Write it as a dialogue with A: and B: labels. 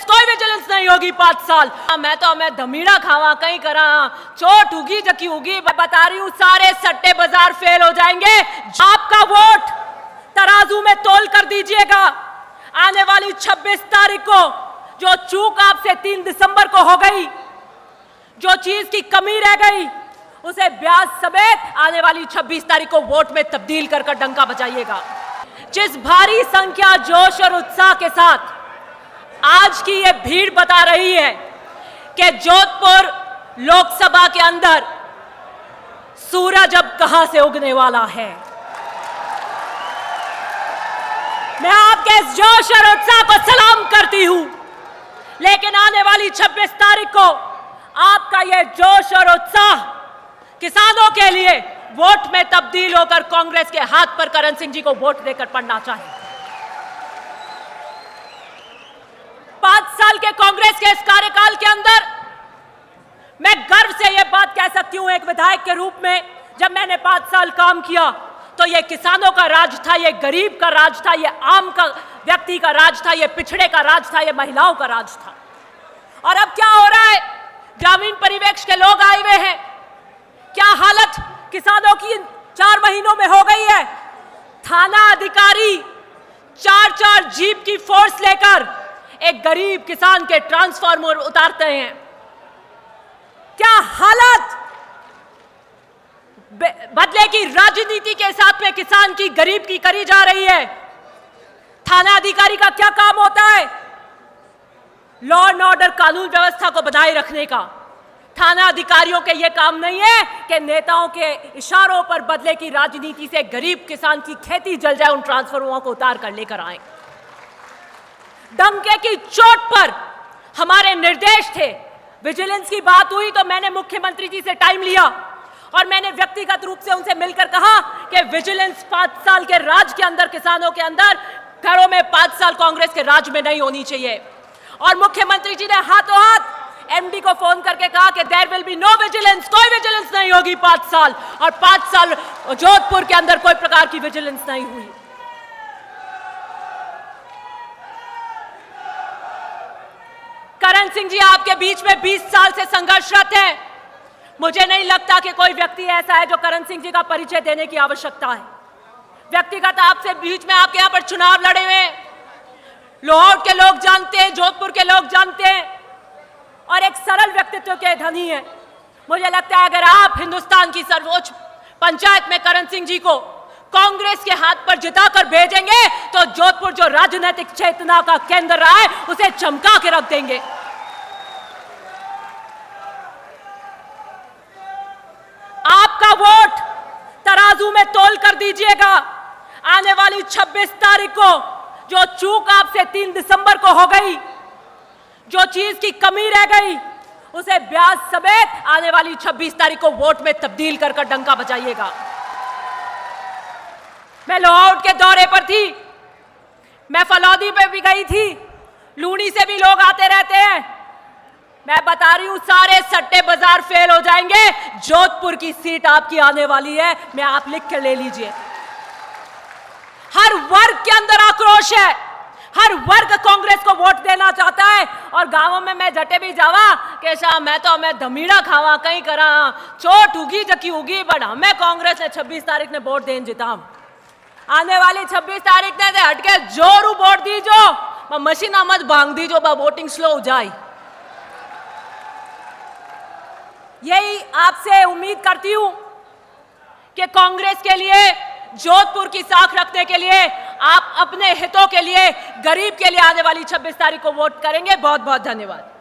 A: कोई विजिलेंस नहीं होगी 5 साल। मैं धमीड़ा खावा कहीं करा, चोट उगी जकी उगी। बता रही हूँ सारे सट्टे बाजार फेल हो जाएंगे। आपका वोट तराजू में तोल कर दीजिएगा। आने वाली 26 तारीख को जो चूक आपसे 3 दिसंबर को हो गई, जो चीज की कमी रह गई, उसे ब्याज समेत आने वाली 26 तारीख को वोट में तब्दील कर डंका बजाइएगा। जिस भारी संख्या, जोश और उत्साह के साथ आज की ये भीड़ बता रही है कि जोधपुर लोकसभा के अंदर सूरज अब कहां से उगने वाला है, मैं आपके इस जोश और उत्साह को सलाम करती हूं। लेकिन आने वाली 26 तारीख को आपका यह जोश और उत्साह किसानों के लिए वोट में तब्दील होकर कांग्रेस के हाथ पर करण सिंह जी को वोट देकर पड़ना चाहिए। 5 साल के कांग्रेस के इस कार्यकाल के अंदर मैं गर्व से यह बात कह सकती हूं, एक विधायक के रूप में, जब मैंने 5 साल काम किया तो यह किसानों का राज था, यह गरीब का राज था, यह आम का व्यक्ति का राज था, यह पिछड़े का राज था, यह महिलाओं का राज था। और अब क्या हो रहा है, ग्रामीण परिवेश के लोग आए हुए हैं, क्या हालत किसानों की 4 महीनों में हो गई है। थाना अधिकारी 4-4 जीप की फोर्स लेकर एक गरीब किसान के ट्रांसफार्मर उतारते हैं। क्या हालत, बदले की राजनीति के साथ में किसान की, गरीब की करी जा रही है। थाना अधिकारी का क्या काम होता है, लॉ एंड ऑर्डर, कानून व्यवस्था को बनाए रखने का। थाना अधिकारियों के यह काम नहीं है कि नेताओं के इशारों पर बदले की राजनीति से गरीब किसान की खेती जल जाए, उन ट्रांसफार्मरों को उतार कर लेकर आए। डंके की चोट पर हमारे निर्देश थे। विजिलेंस की बात हुई तो मैंने मुख्यमंत्री जी से टाइम लिया और मैंने व्यक्तिगत रूप से उनसे मिलकर कहा कि विजिलेंस 5 साल के राज के अंदर, किसानों के अंदर, घरों में 5 साल कांग्रेस के राज में नहीं होनी चाहिए। और मुख्यमंत्री जी ने हाथों हाथ एमडी को फोन करके कहा कि there will be no vigilance, कोई विजिलेंस नहीं होगी 5 साल। और 5 साल जोधपुर के अंदर कोई प्रकार की विजिलेंस नहीं हुई। करण सिंह जी आपके बीच में 20 साल से संघर्षरत हैं। मुझे नहीं लगता कि कोई व्यक्ति ऐसा है जो करण सिंह जी का परिचय देने की आवश्यकता है। व्यक्तिगत आपसे बीच में आपके यहां पर चुनाव लड़े हुए, लाहौर के लोग जानते हैं, जोधपुर के लोग जानते हैं, और एक सरल व्यक्तित्व के धनी है। मुझे लगता है अगर आप हिंदुस्तान की सर्वोच्च पंचायत में करण सिंह जी को कांग्रेस के हाथ पर जिताकर भेजेंगे तो जोधपुर जो राजनीतिक चेतना का केंद्र रहा है उसे चमका के रख देंगे। आपका वोट तराजू में तोल कर दीजिएगा। आने वाली 26 तारीख को जो चूक आपसे 3 दिसंबर को हो गई, जो चीज की कमी रह गई, उसे ब्याज समेत आने वाली 26 तारीख को वोट में तब्दील कर डंका बजाइएगा। मैं लाहौर के दौरे पर थी, मैं फलौदी पे भी गई थी, लूनी से भी लोग आते रहते हैं। मैं बता रही हूं सारे सट्टे बाजार फेल हो जाएंगे। जोधपुर की सीट आपकी आने वाली है, मैं आप लिख कर ले लीजिए। हर वर्ग के अंदर आक्रोश है, हर वर्ग कांग्रेस को वोट देना चाहता है। और गांवों में मैं जटे भी जावा कि मैं धमीड़ा खावा कहीं करा, चोट उगी जकी उगी, बट हमें कांग्रेस ने 26 तारीख ने वोट देन जिता। आने वाली 26 तारीख ने हटके जोरू वोट दीजो, मशीना मत भांग दीजो, वोटिंग स्लो हो जाए। यही आपसे उम्मीद करती हूं कि कांग्रेस के लिए, जोधपुर की साख रखने के लिए, आप अपने हितों के लिए, गरीब के लिए आने वाली 26 तारीख को वोट करेंगे। बहुत बहुत धन्यवाद।